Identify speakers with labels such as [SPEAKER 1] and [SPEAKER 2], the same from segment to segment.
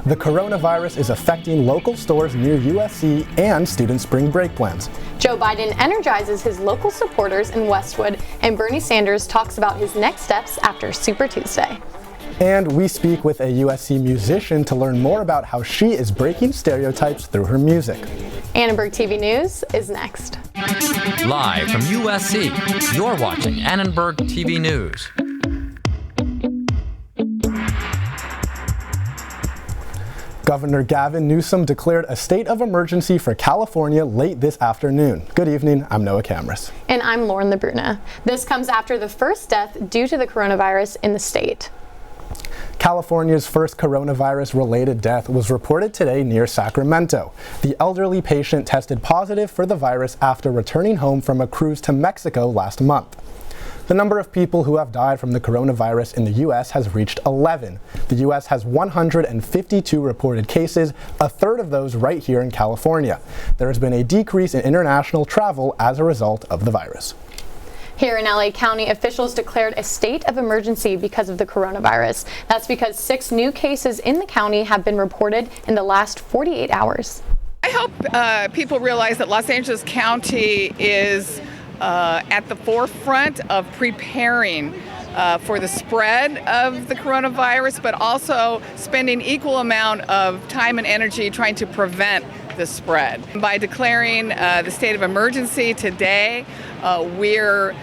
[SPEAKER 1] The coronavirus is affecting local stores near USC and student spring break plans.
[SPEAKER 2] Joe Biden energizes his local supporters in Westwood, and Bernie Sanders talks about his next steps after Super Tuesday.
[SPEAKER 1] And we speak with a USC musician to learn more about how she is breaking stereotypes through her music.
[SPEAKER 2] Annenberg TV News is next.
[SPEAKER 3] Live from USC, you're watching Annenberg TV News.
[SPEAKER 1] Governor Gavin Newsom declared a state of emergency for California late this afternoon. Good evening, I'm Noah Camras.
[SPEAKER 2] And I'm Lauren LaBruna. This comes after the first death due to the coronavirus in the state.
[SPEAKER 1] California's first coronavirus-related death was reported today near Sacramento. The elderly patient tested positive for the virus after returning home from a cruise to Mexico last month. The number of people who have died from the coronavirus in the U.S. has reached 11. The U.S. has 152 reported cases, a third of those right here in California. There has been a decrease in international travel as a result of the virus.
[SPEAKER 2] Here in LA County, officials declared a state of emergency because of the coronavirus. That's because 6 new cases in the county have been reported in the last 48 hours.
[SPEAKER 4] I hope people realize that Los Angeles County is at the forefront of preparing for the spread of the coronavirus, but also spending equal amount of time and energy trying to prevent the spread. By declaring the state of emergency today, we're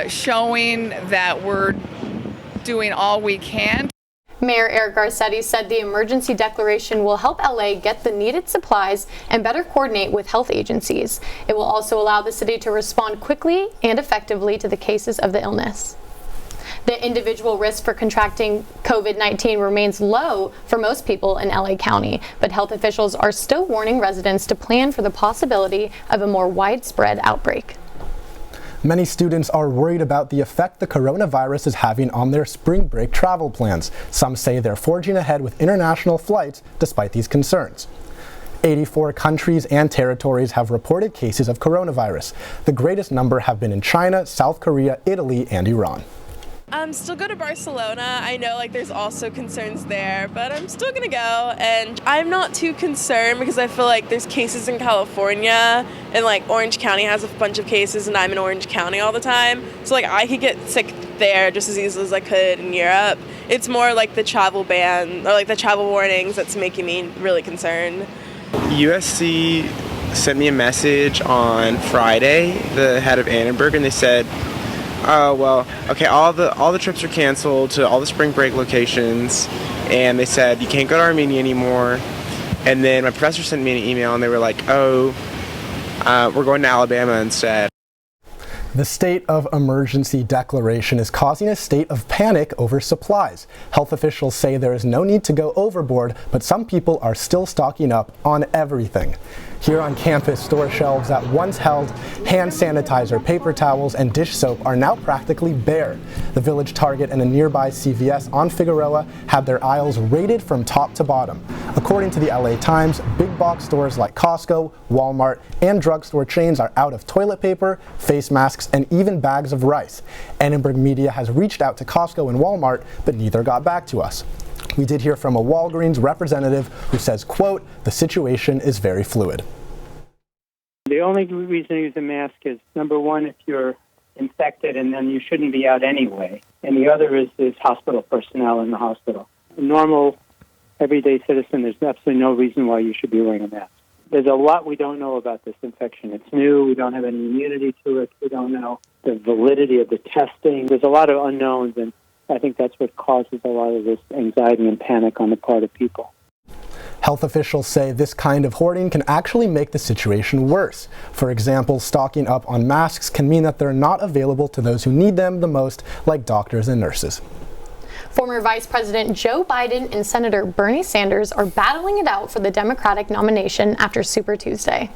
[SPEAKER 4] showing that we're doing all we can.
[SPEAKER 2] Mayor Eric Garcetti said the emergency declaration will help LA get the needed supplies and better coordinate with health agencies. It will also allow the city to respond quickly and effectively to the cases of the illness. The individual risk for contracting COVID-19 remains low for most people in LA County, but health officials are still warning residents to plan for the possibility of a more widespread outbreak.
[SPEAKER 1] Many students are worried about the effect the coronavirus is having on their spring break travel plans. Some say they're forging ahead with international flights despite these concerns. 84 countries and territories have reported cases of coronavirus. The greatest number have been in China, South Korea, Italy, and Iran.
[SPEAKER 5] I'm still go to Barcelona. I know there's also concerns there, but I'm still gonna go, and I'm not too concerned because I feel like there's cases in California, and Orange County has a bunch of cases, and I'm in Orange County all the time, so I could get sick there just as easily as I could in Europe. It's more the travel ban or the travel warnings that's making me really concerned.
[SPEAKER 6] USC sent me a message on Friday, the head of Annenberg, and they said, oh, well, okay, all the trips are canceled to all the spring break locations, and they said you can't go to Armenia anymore. And then my professor sent me an email, and they were like, oh, we're going to Alabama instead.
[SPEAKER 1] The state of emergency declaration is causing a state of panic over supplies. Health officials say there is no need to go overboard, but some people are still stocking up on everything. Here on campus, store shelves that once held hand sanitizer, paper towels, and dish soap are now practically bare. The Village Target and a nearby CVS on Figueroa had their aisles raided from top to bottom. According to the LA Times, big box stores like Costco, Walmart, and drugstore chains are out of toilet paper, face masks, and even bags of rice. Annenberg Media has reached out to Costco and Walmart, but neither got back to us. We did hear from a Walgreens representative who says, quote, the situation is very fluid.
[SPEAKER 7] The only reason to use a mask is, number one, if you're infected, and then you shouldn't be out anyway. And the other is hospital personnel in the hospital. A normal, everyday citizen, there's absolutely no reason why you should be wearing a mask. There's a lot we don't know about this infection. It's new. We don't have any immunity to it. We don't know the validity of the testing. There's a lot of unknowns, and I think that's what causes a lot of this anxiety and panic on the part of people.
[SPEAKER 1] Health officials say this kind of hoarding can actually make the situation worse. For example, stocking up on masks can mean that they're not available to those who need them the most, like doctors and nurses.
[SPEAKER 2] Former Vice President Joe Biden and Senator Bernie Sanders are battling it out for the Democratic nomination after Super Tuesday.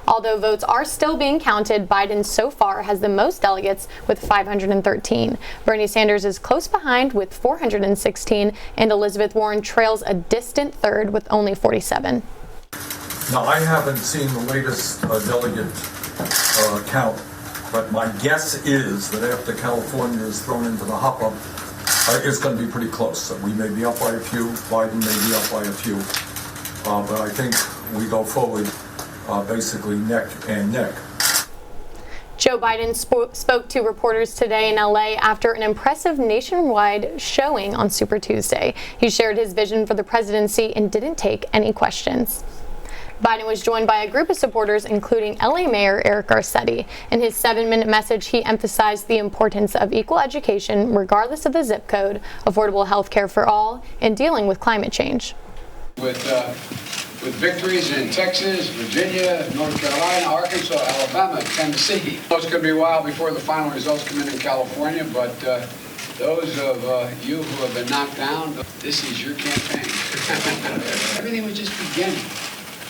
[SPEAKER 2] Although votes are still being counted, Biden so far has the most delegates with 513. Bernie Sanders is close behind with 416, and Elizabeth Warren trails a distant third with only 47.
[SPEAKER 8] Now, I haven't seen the latest delegate count, but my guess is that after California is thrown into the hopper, it's going to be pretty close. So we may be up by a few, Biden may be up by a few, but I think we go forward basically neck and neck.
[SPEAKER 2] Joe Biden spoke to reporters today in LA after an impressive nationwide showing on Super Tuesday. He shared his vision for the presidency and didn't take any questions. Biden was joined by a group of supporters, including LA Mayor Eric Garcetti. In his 7-minute message, he emphasized the importance of equal education, regardless of the zip code, affordable health care for all, and dealing with climate change.
[SPEAKER 9] With victories in Texas, Virginia, North Carolina, Arkansas, Alabama, Tennessee. It's going to be a while before the final results come in California, but those of you who have been knocked down, this is your campaign. Everything was just beginning,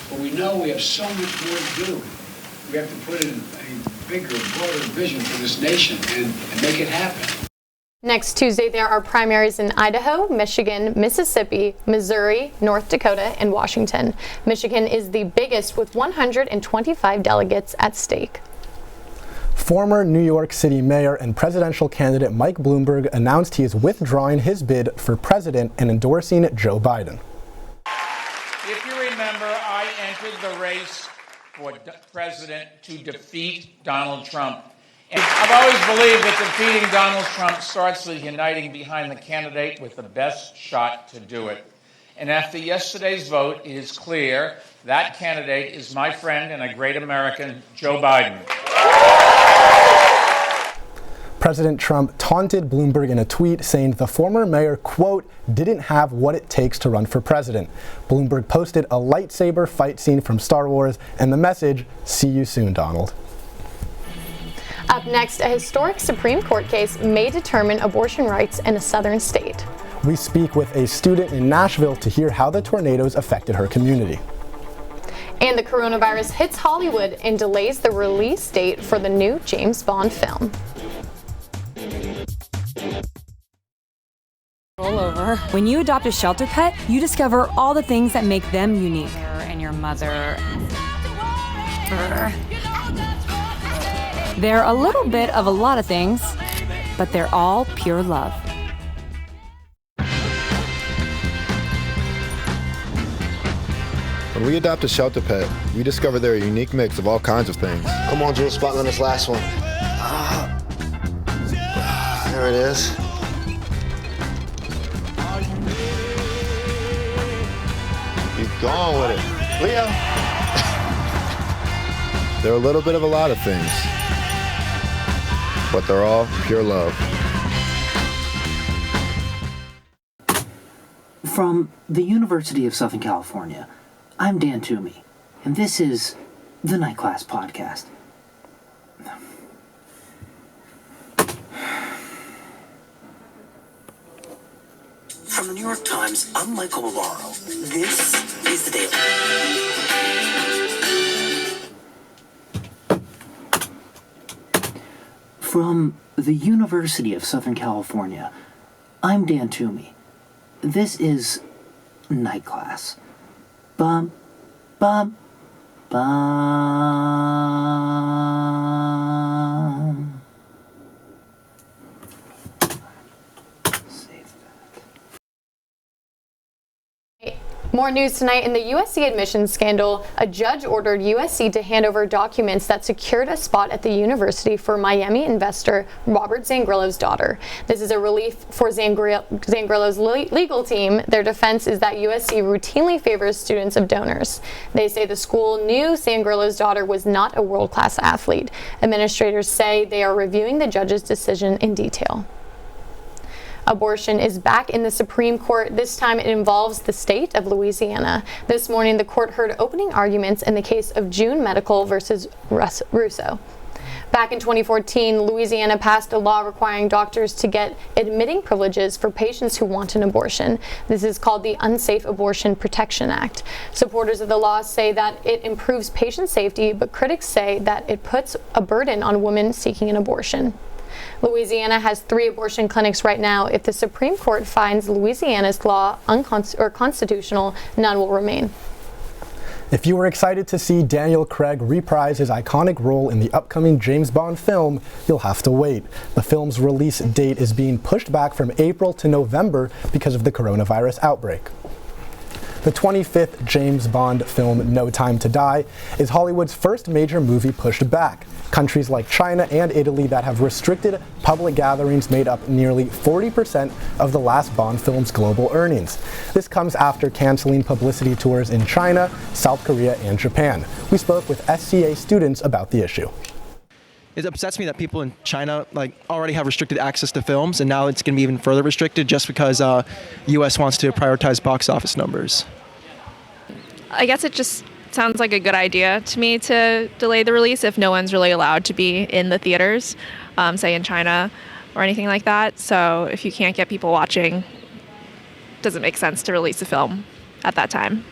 [SPEAKER 9] but we know we have so much more to do. We have to put in a bigger, broader vision for this nation and make it happen.
[SPEAKER 2] Next Tuesday, there are primaries in Idaho, Michigan, Mississippi, Missouri, North Dakota, and Washington. Michigan is the biggest with 125 delegates at stake.
[SPEAKER 1] Former New York City Mayor and presidential candidate Mike Bloomberg announced he is withdrawing his bid for president and endorsing Joe Biden.
[SPEAKER 10] If you remember, I entered the race for president to defeat Donald Trump. And I've always believed that defeating Donald Trump starts with uniting behind the candidate with the best shot to do it. And after yesterday's vote, it is clear that candidate is my friend and a great American, Joe Biden.
[SPEAKER 1] President Trump taunted Bloomberg in a tweet saying the former mayor, quote, didn't have what it takes to run for president. Bloomberg posted a lightsaber fight scene from Star Wars and the message, "See you soon, Donald."
[SPEAKER 2] Up next, a historic Supreme Court case may determine abortion rights in a southern state.
[SPEAKER 1] We speak with a student in Nashville to hear how the tornadoes affected her community.
[SPEAKER 2] And the coronavirus hits Hollywood and delays the release date for the new James Bond film.
[SPEAKER 11] Roll over. When you adopt a shelter pet, you discover all the things that make them unique.
[SPEAKER 12] And your mother.
[SPEAKER 11] They're a little bit of a lot of things, but they're all pure love.
[SPEAKER 13] When we adopt a shelter pet, we discover they're a unique mix of all kinds of things.
[SPEAKER 14] Come on, Jules, spotlight on this last one. There it is. Keep going with it. Leo.
[SPEAKER 13] They're a little bit of a lot of things, but they're all pure love.
[SPEAKER 15] From the University of Southern California, I'm Dan Toomey, and this is the Night Class Podcast.
[SPEAKER 16] From the New York Times, I'm Michael Bavaro. This is The Daily.
[SPEAKER 15] From the University of Southern California, I'm Dan Toomey. This is Night Class. Bum, bum, bum.
[SPEAKER 2] More news tonight in the USC admissions scandal. A judge ordered USC to hand over documents that secured a spot at the university for Miami investor Robert Zangrillo's daughter. This is a relief for Zangrillo's legal team. Their defense is that USC routinely favors students of donors. They say the school knew Zangrillo's daughter was not a world-class athlete. Administrators say they are reviewing the judge's decision in detail. Abortion is back in the Supreme Court. This time it involves the state of Louisiana. This morning, the court heard opening arguments in the case of June Medical versus Russo. Back in 2014, Louisiana passed a law requiring doctors to get admitting privileges for patients who want an abortion. This is called the Unsafe Abortion Protection Act. Supporters of the law say that it improves patient safety, but critics say that it puts a burden on women seeking an abortion. Louisiana has 3 abortion clinics right now. If the Supreme Court finds Louisiana's law unconstitutional, none will remain.
[SPEAKER 1] If you were excited to see Daniel Craig reprise his iconic role in the upcoming James Bond film, you'll have to wait. The film's release date is being pushed back from April to November because of the coronavirus outbreak. The 25th James Bond film No Time to Die is Hollywood's first major movie pushed back. Countries like China and Italy that have restricted public gatherings made up nearly 40% of the last Bond film's global earnings. This comes after canceling publicity tours in China, South Korea, and Japan. We spoke with SCA students about the issue.
[SPEAKER 12] It upsets me that people in China already have restricted access to films, and now it's going to be even further restricted just because U.S. wants to prioritize box office numbers.
[SPEAKER 17] I guess it just sounds like a good idea to me to delay the release if no one's really allowed to be in the theaters, say in China or anything like that. So if you can't get people watching, it doesn't make sense to release a film at that time.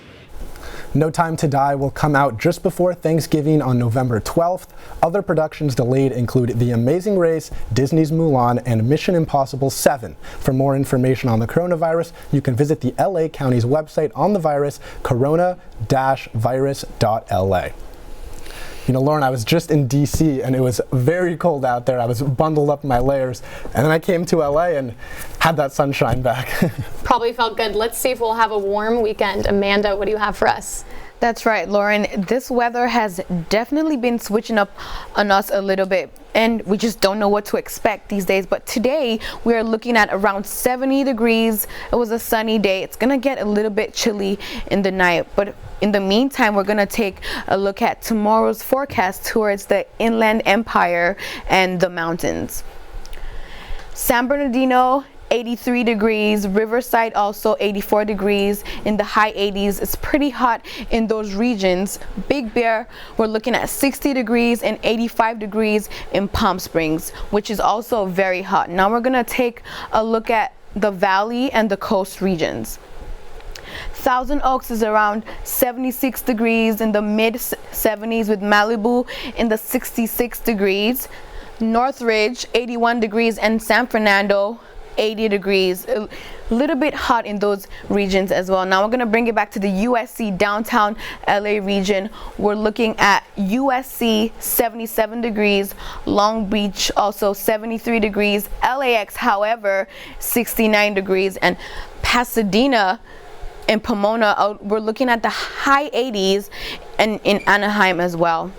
[SPEAKER 1] No Time to Die will come out just before Thanksgiving on November 12th. Other productions delayed include The Amazing Race, Disney's Mulan, and Mission Impossible 7. For more information on the coronavirus, you can visit the LA County's website on the virus, corona-virus.la. You know, Lauren, I was just in DC and it was very cold out there. I was bundled up in my layers, and then I came to LA and had that sunshine back.
[SPEAKER 2] Probably felt good. Let's see if we'll have a warm weekend. Amanda, what do you have for us?
[SPEAKER 18] That's right, Lauren. This weather has definitely been switching up on us a little bit, and we just don't know what to expect these days. But today we are looking at around 70 degrees. It was a sunny day. It's gonna get a little bit chilly in the night, but in the meantime, we're gonna take a look at tomorrow's forecast towards the Inland Empire and the mountains. San Bernardino, 83 degrees, Riverside also 84 degrees, in the high 80s. It's pretty hot in those regions. Big Bear, we're looking at 60 degrees and 85 degrees in Palm Springs, which is also very hot. Now we're gonna take a look at the valley and the coast regions. Thousand Oaks is around 76 degrees, in the mid 70s, with Malibu in the 66 degrees. Northridge 81 degrees, and San Fernando 80 degrees. A little bit hot in those regions as well. Now we're going to bring it back to the USC downtown LA region. We're looking at USC 77 degrees, Long Beach also 73 degrees, LAX however 69 degrees, and Pasadena and Pomona, we're looking at the high 80s, and in Anaheim as well.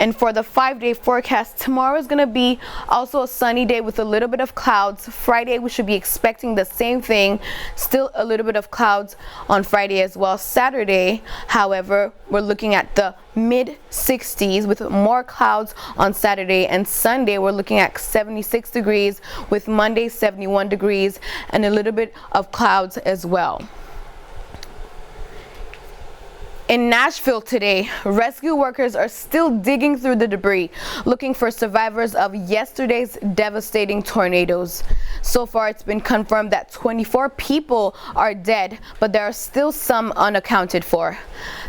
[SPEAKER 18] And for the 5-day forecast, tomorrow is going to be also a sunny day with a little bit of clouds. Friday, we should be expecting the same thing. Still a little bit of clouds on Friday as well. Saturday, however, we're looking at the mid 60s with more clouds on Saturday. And Sunday, we're looking at 76 degrees with Monday 71 degrees and a little bit of clouds as well. In Nashville today, rescue workers are still digging through the debris, looking for survivors of yesterday's devastating tornadoes. So far, it's been confirmed that 24 people are dead, but there are still some unaccounted for.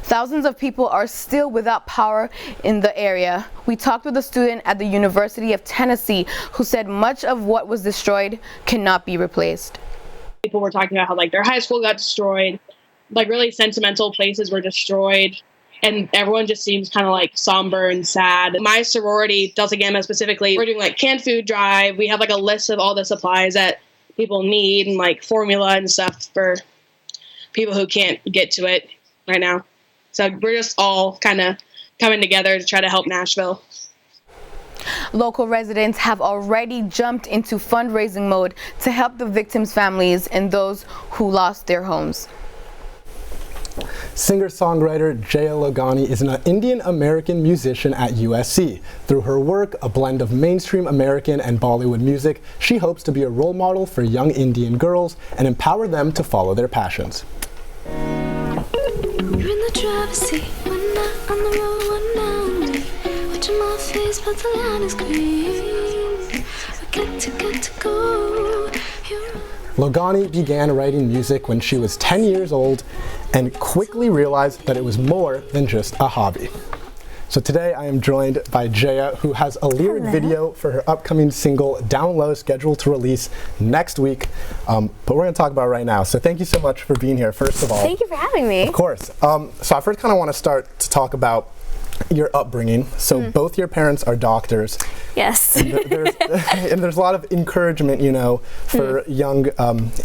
[SPEAKER 18] Thousands of people are still without power in the area. We talked with a student at the University of Tennessee who said much of what was destroyed cannot be replaced.
[SPEAKER 19] People were talking about how their high school got destroyed. Really sentimental places were destroyed, and everyone just seems kind of somber and sad. My sorority, Delta Gamma specifically, we're doing canned food drive. We have a list of all the supplies that people need and formula and stuff for people who can't get to it right now. So we're just all kind of coming together to try to help Nashville.
[SPEAKER 18] Local residents have already jumped into fundraising mode to help the victims' families and those who lost their homes.
[SPEAKER 1] Singer-songwriter Jaya Logani is an Indian-American musician at USC. Through her work, a blend of mainstream American and Bollywood music, she hopes to be a role model for young Indian girls and empower them to follow their passions.
[SPEAKER 20] You're in the driver's seat, we're not on the road, we're not. Watching my face, but the line is green. We got to go.
[SPEAKER 1] Logani began writing music when she was 10 years old and quickly realized that it was more than just a hobby. So today I am joined by Jaya, who has a lyric video for her upcoming single Down Low, scheduled to release next week, but we're going to talk about it right now. So thank you so much for being here, first of all.
[SPEAKER 21] Thank you for having me.
[SPEAKER 1] Of course. So I first kind of want to start to talk about your upbringing. So both your parents are doctors.
[SPEAKER 21] Yes.
[SPEAKER 1] And there's a lot of encouragement, you know, for young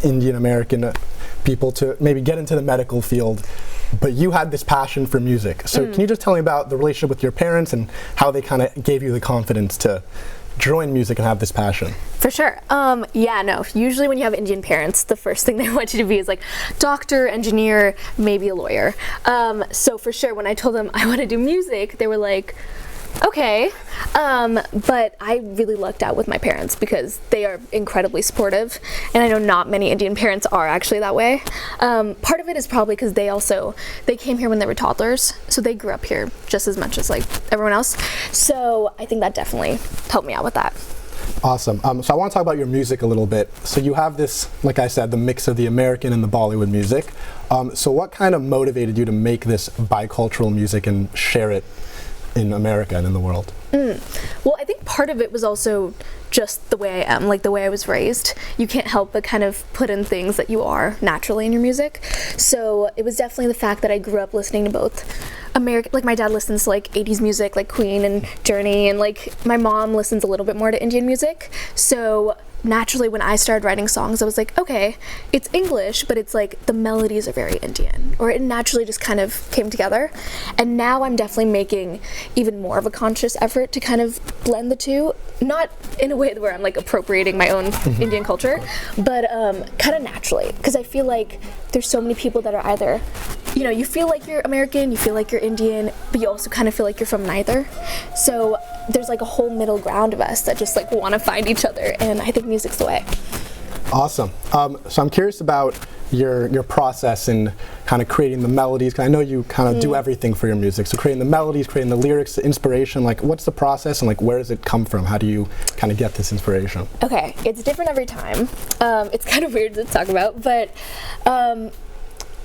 [SPEAKER 1] Indian American people to maybe get into the medical field. But you had this passion for music. So can you just tell me about the relationship with your parents and how they kind of gave you the confidence to join music and have this passion?
[SPEAKER 21] For sure. Yeah, no. Usually when you have Indian parents, the first thing they want you to be is like doctor, engineer, maybe a lawyer. So for sure, when I told them I want to do music, they were like, okay. But I really lucked out with my parents because they are incredibly supportive, and I know not many Indian parents are actually that way. Part of it is probably because they came here when they were toddlers, so they grew up here just as much as like everyone else. So I think that definitely helped me out with that.
[SPEAKER 1] Awesome. So I want to talk about your music a little bit. So you have this, like I said, the mix of the American and the Bollywood music. So what kind of motivated you to make this bicultural music and share it in America and in the world?
[SPEAKER 21] Well, I think part of it was also just the way I am, like the way I was raised. You can't help but kind of put in things that you are naturally in your music. So it was definitely the fact that I grew up listening to both American, like my dad listens to like 80s music, like Queen and Journey, and like my mom listens a little bit more to Indian music. So naturally when I started writing songs, I was like, okay, it's English, but it's like the melodies are very Indian, or it naturally just kind of came together. And now I'm definitely making even more of a conscious effort to kind of blend the two, not in a way where I'm like appropriating my own Indian culture, but kind of naturally, because I feel like there's so many people that are either, you know, you feel like you're American, you feel like you're Indian, but you also kind of feel like you're from neither. So there's like a whole middle ground of us that just like want to find each other, and I think music's the way.
[SPEAKER 1] Awesome. So I'm curious about your process in kind of creating the melodies, because I know you kind of do everything for your music. So creating the melodies, creating the lyrics, the inspiration, like what's the process and like where does it come from? How do you kind of get this inspiration?
[SPEAKER 21] Okay, it's different every time. It's kind of weird to talk about, but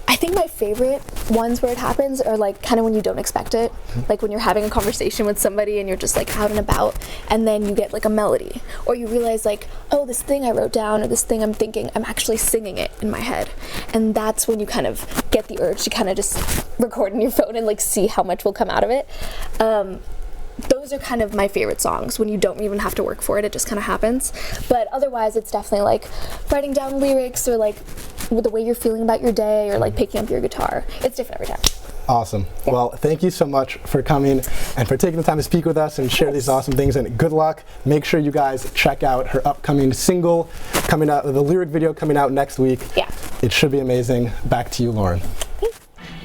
[SPEAKER 21] I think my favorite ones where it happens are like kind of when you don't expect it, like when you're having a conversation with somebody and you're just like out and about, and then you get like a melody, or you realize like, oh, this thing I wrote down or this thing I'm thinking, I'm actually singing it in my head. And that's when you kind of get the urge to kind of just record in your phone and like see how much will come out of it. Those are kind of my favorite songs, when you don't even have to work for it, it just kind of happens. But otherwise it's definitely like writing down lyrics, or like the way you're feeling about your day, or like picking up your guitar. It's different every time.
[SPEAKER 1] Awesome. Well, thank you so much for coming and for taking the time to speak with us and share these awesome things, and good luck. Make sure you guys check out her upcoming single coming out, the lyric video coming out next week.
[SPEAKER 21] Yeah.
[SPEAKER 1] It should be amazing. Back to you, Lauren.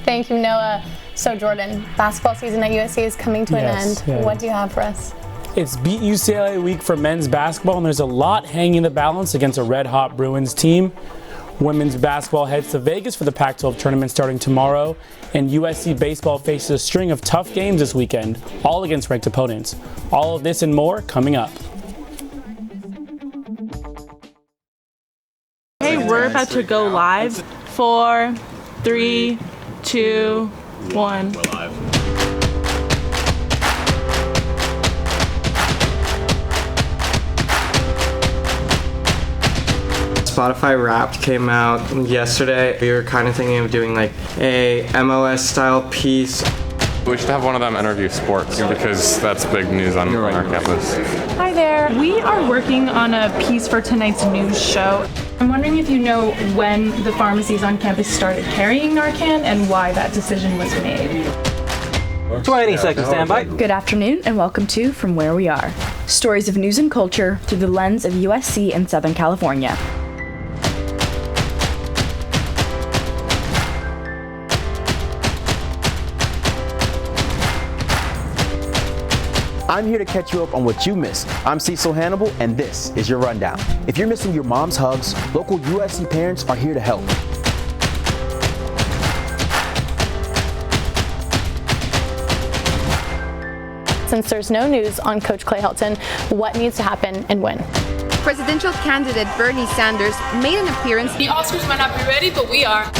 [SPEAKER 2] Thank you, Noah. So Jordan, basketball season at USC is coming to an end.
[SPEAKER 22] Yeah.
[SPEAKER 2] What do you have for us?
[SPEAKER 22] It's Beat UCLA week for men's basketball, and there's a lot hanging in the balance against a red-hot Bruins team. Women's basketball heads to Vegas for the Pac-12 tournament starting tomorrow, and USC baseball faces a string of tough games this weekend, all against ranked opponents. All of this and more coming up.
[SPEAKER 23] Hey, we're about to go live. 4, 3, 2, 1. We're live.
[SPEAKER 24] Spotify Wrapped came out yesterday. We were kind of thinking of doing like a MLS style piece.
[SPEAKER 25] We should have one of them interview sports because that's big news on our campus.
[SPEAKER 26] Hi there. We are working on a piece for tonight's news show. I'm wondering if you know when the pharmacies on campus started carrying Narcan and why that decision was made.
[SPEAKER 27] 20 seconds, standby.
[SPEAKER 28] Good afternoon and welcome to From Where We Are. Stories of news and culture through the lens of USC and Southern California.
[SPEAKER 29] I'm here to catch you up on what you missed. I'm Cecil Hannibal, and this is your rundown. If you're missing your mom's hugs, local USC parents are here to help.
[SPEAKER 2] Since there's no news on Coach Clay Helton, what needs to happen and when?
[SPEAKER 30] Presidential candidate Bernie Sanders made an appearance.
[SPEAKER 31] The Oscars might not be ready, but we are.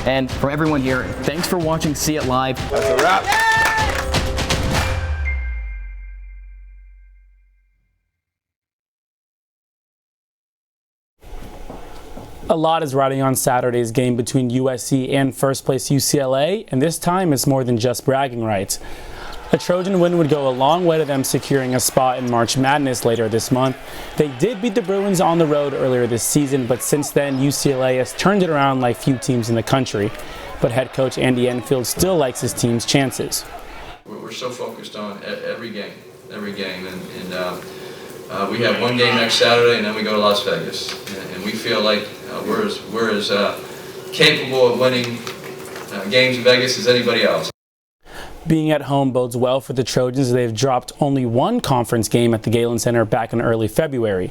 [SPEAKER 29] And for everyone here, thanks for watching See It Live.
[SPEAKER 25] That's a wrap.
[SPEAKER 22] A lot is riding on Saturday's game between USC and first place UCLA, and this time it's more than just bragging rights. A Trojan win would go a long way to them securing a spot in March Madness later this month. They did beat the Bruins on the road earlier this season, but since then UCLA has turned it around like few teams in the country. But head coach Andy Enfield still likes his team's chances.
[SPEAKER 3] We're so focused on every game, and we have one game next Saturday, and then we go to Las Vegas, and we feel like we're as capable of winning games in Vegas as anybody else.
[SPEAKER 22] Being at home bodes well for the Trojans as they've dropped only one conference game at the Galen Center back in early February.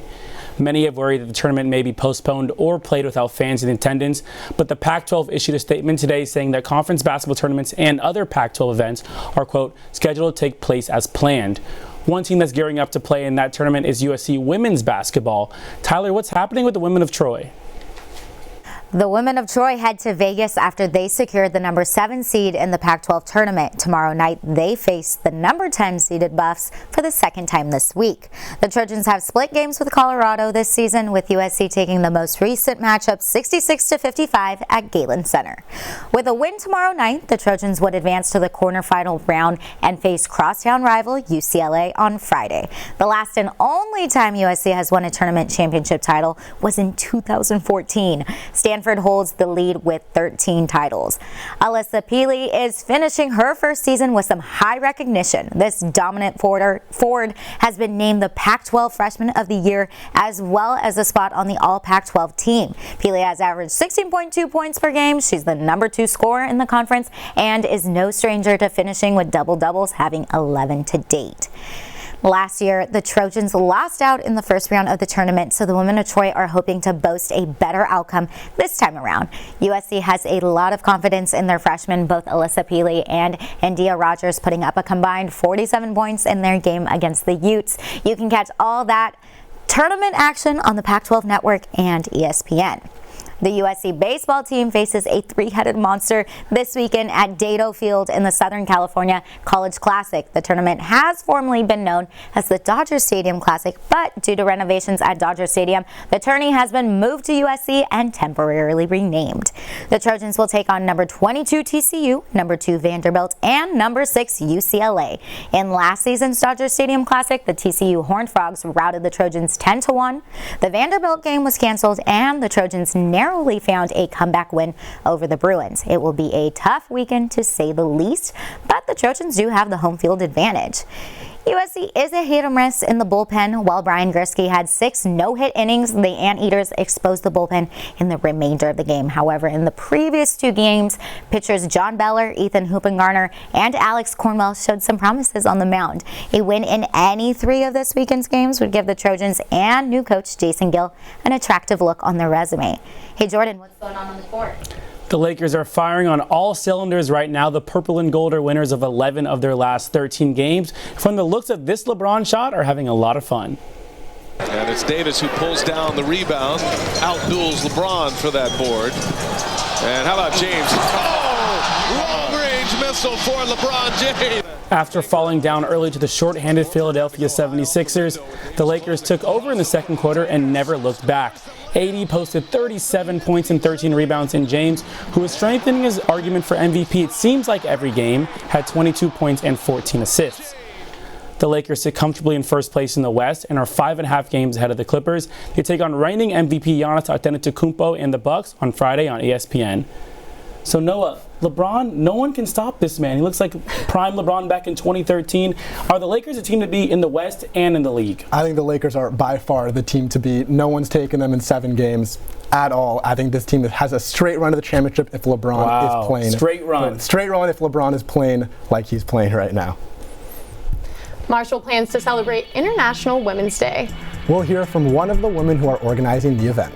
[SPEAKER 22] Many have worried that the tournament may be postponed or played without fans in attendance, but the Pac-12 issued a statement today saying that conference basketball tournaments and other Pac-12 events are, quote, scheduled to take place as planned. One team that's gearing up to play in that tournament is USC women's basketball. Tyler, what's happening with the women of Troy?
[SPEAKER 4] The women of Troy head to Vegas after they secured the number 7 seed in the Pac-12 tournament. Tomorrow night, they face the number 10 seeded Buffs for the second time this week. The Trojans have split games with Colorado this season, with USC taking the most recent matchup 66-55 at Galen Center. With a win tomorrow night, the Trojans would advance to the quarterfinal round and face crosstown rival UCLA on Friday. The last and only time USC has won a tournament championship title was in 2014. Stanford holds the lead with 13 titles. Alyssa Peely is finishing her first season with some high recognition. This dominant forward has been named the Pac-12 Freshman of the Year, as well as a spot on the All Pac-12 team. Peely has averaged 16.2 points per game. She's the number 2 scorer in the conference and is no stranger to finishing with double-doubles, having 11 to date. Last year, the Trojans lost out in the first round of the tournament, so the women of Troy are hoping to boast a better outcome this time around. USC has a lot of confidence in their freshmen, both Alyssa Peely and India Rogers, putting up a combined 47 points in their game against the Utes. You can catch all that tournament action on the Pac-12 Network and ESPN. The USC baseball team faces a 3-headed monster this weekend at Dado Field in the Southern California College Classic. The tournament has formerly been known as the Dodger Stadium Classic, but due to renovations at Dodger Stadium, the tourney has been moved to USC and temporarily renamed. The Trojans will take on number 22 TCU, number 2 Vanderbilt, and number 6 UCLA. In last season's Dodger Stadium Classic, the TCU Horned Frogs routed the Trojans 10-1. The Vanderbilt game was canceled, and the Trojans narrowly found a comeback win over the Bruins. It will be a tough weekend to say the least, but the Trojans do have the home field advantage. USC is a hit or miss in the bullpen. While Brian Gursky had 6 no-hit innings, the Anteaters exposed the bullpen in the remainder of the game. However, in the previous 2 games, pitchers John Beller, Ethan Hoopengarner, and Alex Cornwell showed some promises on the mound. A win in any 3 of this weekend's games would give the Trojans and new coach Jason Gill an attractive look on their resume. Hey Jordan, what's going on the court?
[SPEAKER 22] The Lakers are firing on all cylinders right now. The purple and gold are winners of 11 of their last 13 games. From the looks of this LeBron shot, are having a lot of fun.
[SPEAKER 5] And it's Davis who pulls down the rebound, outduels LeBron for that board. And how about James? Oh, long-range missile for LeBron James.
[SPEAKER 22] After falling down early to the short-handed Philadelphia 76ers, the Lakers took over in the second quarter and never looked back. AD posted 37 points and 13 rebounds, and James, who is strengthening his argument for MVP it seems like every game, had 22 points and 14 assists. The Lakers sit comfortably in first place in the West and are 5.5 games ahead of the Clippers. They take on reigning MVP Giannis Antetokounmpo and the Bucks on Friday on ESPN. So Noah, LeBron, no one can stop this man. He looks like prime LeBron back in 2013. Are the Lakers a team to beat in the West and in the league?
[SPEAKER 1] I think the Lakers are by far the team to beat. No one's taken them in 7 games at all. I think this team has a straight run to the championship if LeBron is playing.
[SPEAKER 22] Straight run.
[SPEAKER 1] Straight run if LeBron is playing like he's playing right now.
[SPEAKER 2] Marshall plans to celebrate International Women's Day.
[SPEAKER 1] We'll hear from one of the women who are organizing the event.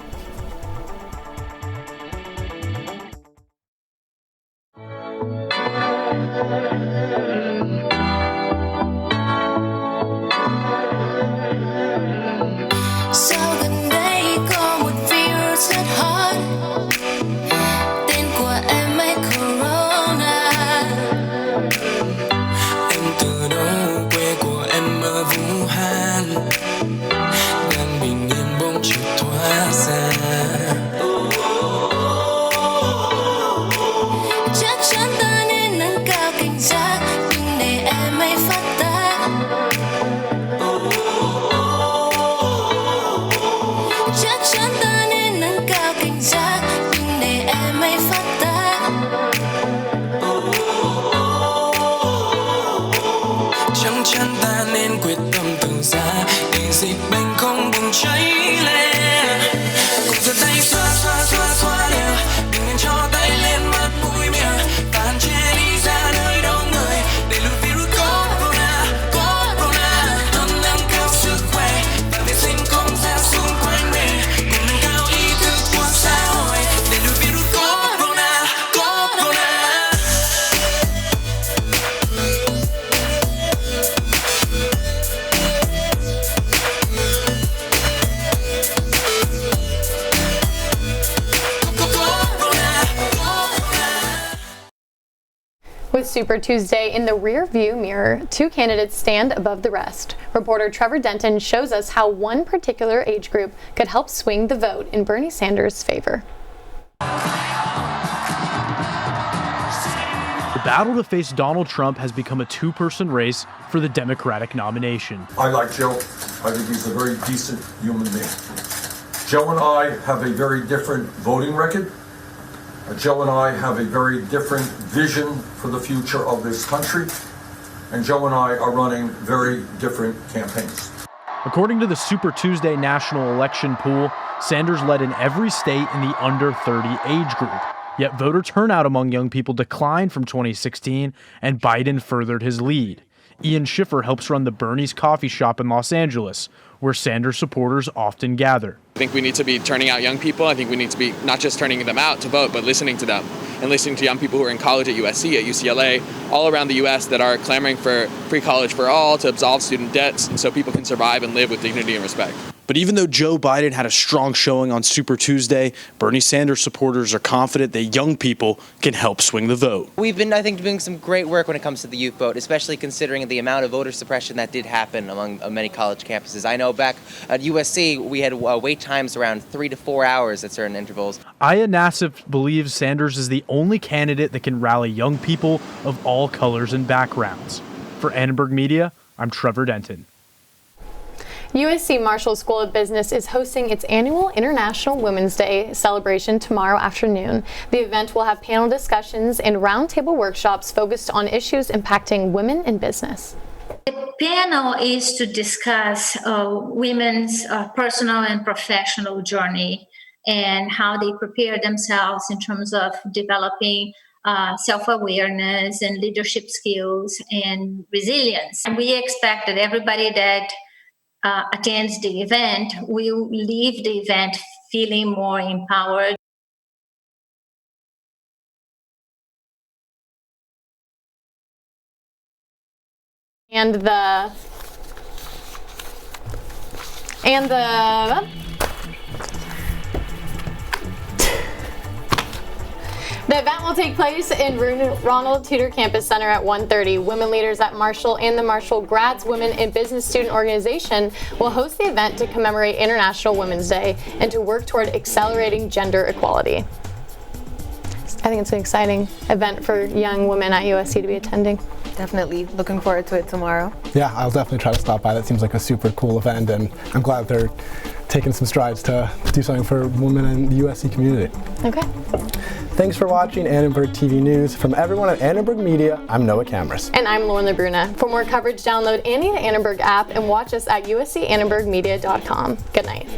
[SPEAKER 20] Chắc chắn ta nên nâng cao cảnh giác, đừng để em
[SPEAKER 2] With Super Tuesday in the rear view mirror, 2 candidates stand above the rest. Reporter Trevor Denton shows us how one particular age group could help swing the vote in Bernie Sanders' favor.
[SPEAKER 6] The battle to face Donald Trump has become a two-person race for the Democratic nomination.
[SPEAKER 7] I like Joe. I think he's a very decent human being. Joe and I have a very different voting record. Joe and I have a very different vision for the future of this country. And Joe and I are running very different campaigns.
[SPEAKER 6] According to the Super Tuesday national election poll, Sanders led in every state in the under 30 age group. Yet voter turnout among young people declined from 2016, and Biden furthered his lead. Ian Schiffer helps run the Bernie's Coffee Shop in Los Angeles, where Sanders supporters often gather.
[SPEAKER 8] I think we need to be turning out young people. I think we need to be not just turning them out to vote, but listening to them and listening to young people who are in college at USC, at UCLA, all around the U.S. that are clamoring for free college for all, to absolve student debts, and so people can survive and live with dignity and respect.
[SPEAKER 6] But even though Joe Biden had a strong showing on Super Tuesday, Bernie Sanders supporters are confident that young people can help swing the vote.
[SPEAKER 9] We've been, I think, doing some great work when it comes to the youth vote, especially considering the amount of voter suppression that did happen among many college campuses. I know back at USC, we had wait times around 3 to 4 hours at certain intervals.
[SPEAKER 6] Aya Nassif believes Sanders is the only candidate that can rally young people of all colors and backgrounds. For Annenberg Media, I'm Trevor Denton.
[SPEAKER 2] USC Marshall School of Business is hosting its annual International Women's Day celebration tomorrow afternoon. The event will have panel discussions and roundtable workshops focused on issues impacting women in business.
[SPEAKER 10] The panel is to discuss women's personal and professional journey and how they prepare themselves in terms of developing self-awareness and leadership skills and resilience. And we expect that everybody that attends the event will leave the event feeling more empowered.
[SPEAKER 2] And the event will take place in Ronald Tudor Campus Center at 1:30. Women leaders at Marshall and the Marshall Grads Women in Business Student Organization will host the event to commemorate International Women's Day and to work toward accelerating gender equality. I think it's an exciting event for young women at USC to be attending.
[SPEAKER 18] Definitely looking forward to it tomorrow.
[SPEAKER 1] Yeah, I'll definitely try to stop by. That seems like a super cool event, and I'm glad they're taking some strides to do something for women in the USC community.
[SPEAKER 2] Okay.
[SPEAKER 1] Thanks for watching Annenberg TV News. From everyone at Annenberg Media, I'm Noah Cameras.
[SPEAKER 2] And I'm Lauren LaBruna. For more coverage, download any of the Annenberg app and watch us at uscannenbergmedia.com. Good night.